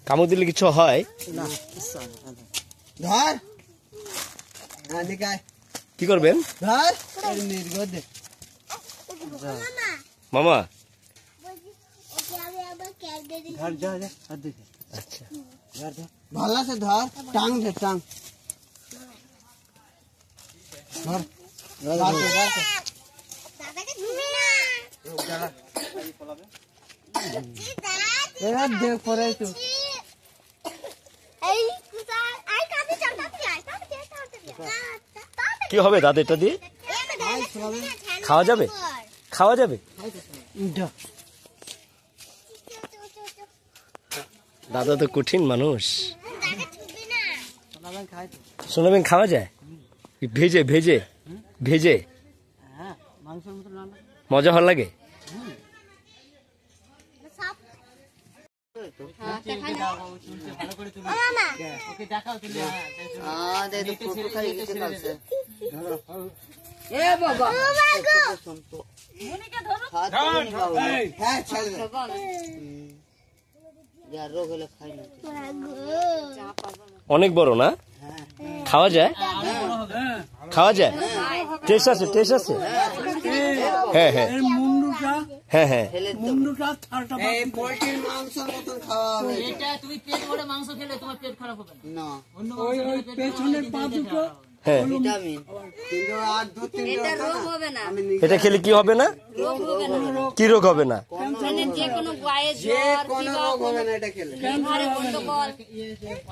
কামড় দিলে কিছু হয়? কি করবেন মামা? আচ্ছা ভালো আছে, ধর টাং ধর, টাং ধর। দেখ পরে তো কি হবে দাদা এটা দিয়ে? খাওয়া যাবে? খাওয়া যাবে? দাদা তো কঠিন মানুষ। সোনাবিন খাওয়া যায়? ভেজে ভেজে ভেজে মজা ভালো লাগে? অনেক বড় না? খাওয়া যায়? খাওয়া যায়? টেস্ট আছে? টেস্ট আছে? হ্যাঁ হ্যাঁ হ্যাঁ হ্যাঁ। পোল্ট্রির মাংসের মতন খাওয়া হবে। তুমি পেট ভরে মাংস খেলে তোমার পেট খারাপ হবে না। পেছনের পা দুটো হ্যাঁ, কিন্তু আর 2-3 এটা খেলে কি হবে না? কি রোগ হবে না? রোগ হবে না এটা খেলে।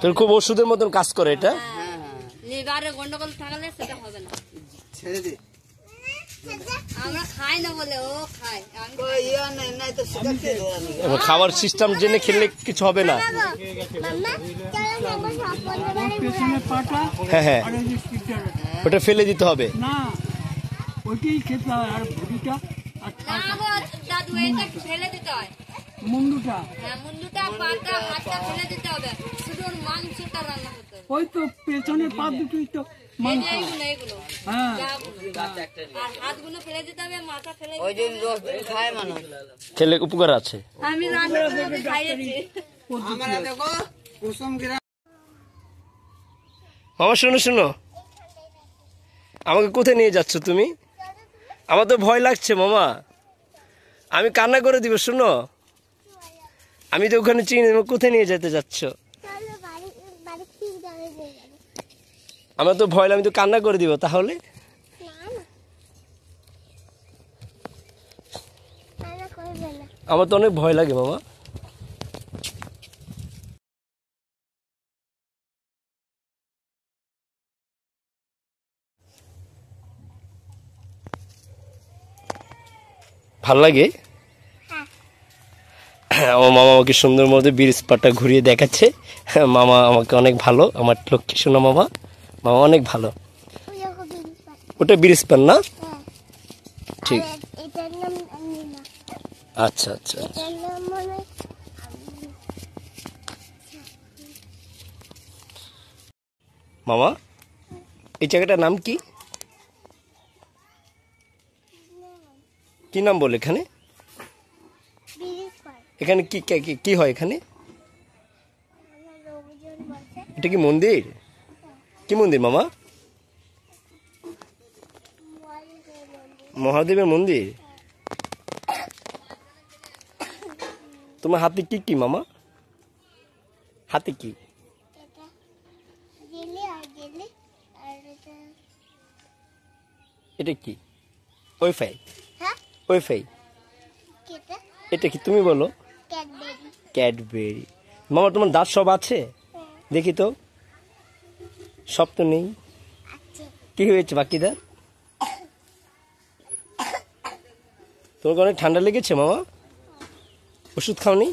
তোর খুব ওষুধের মতন কাজ করে এটা। লিভারে গন্ডগোল থাকলে সেটা হবে না। ছেড়ে দে। আমরা খাই না বলে ও খায়। খাবার সিস্টেম জেনে খেললে কিছু হবে না। হ্যাঁ হ্যাঁ, ওটা ফেলে দিতে হবে। ফেলে দিতে হয় মুন্ডুটা, মুন্ডুটা, পাটা, হাতটা ফেলে দিতে হবে, শুধু মাংসটা রান্না করতে হবে। ওই তো পেছনের পা দুটোই তো মাংস। এইগুলো হ্যাঁ, আর হাতগুলো ফেলে দিতে হবে, মাথা ফেলে ওই যে খায় মানুষ, খেলে উপকার আছে। আমি রান্না করে খাইয়েছি। আমরা দেখো কুসুম গিরা। মামা শোনো শোনো, আমাকে কোথায় নিয়ে যাচ্ছ তুমি? আমার তো ভয় লাগছে মামা, আমি কান্না করে দিব। শোনো, আমি তো ওখানে চিনি, কোথায় নিয়ে যেতে যাচ্ছ? আমার তো ভয়, আমি তো কান্না করে দিব। তাহলে আমার তো অনেক ভয় লাগে মামা। ভাল লাগে? আমার মামা আমাকে সুন্দর মতো ব্রিজ পাড়টা ঘুরিয়ে দেখাচ্ছে। মামা আমাকে অনেক ভালো, আমার লক্ষ্মী শোনা মামা। মামা অনেক ভালো। ওটা ব্রিজ পাড় না? ঠিক, আচ্ছা আচ্ছা। মামা এই জায়গাটার নাম কি? কি নাম বলে এখানে? এখানে কি কি হয় এখানে? এটা কি মন্দির? কি মন্দির মামা? মহাদেবের মন্দির। তোমার হাতে কি কি মামা? হাতে কি? এটা কি? ওয়াইফাই? ওয়াইফাই? এটা কি তুমি বলো? ক্যাডবেরি। মামা তোমার দাঁত সব আছে? দেখি তো, সব তো নেই। কি হয়েছে বাকি দাঁত? তোমাকে অনেক ঠান্ডা লেগেছে মামা? ওষুধ খাওনি?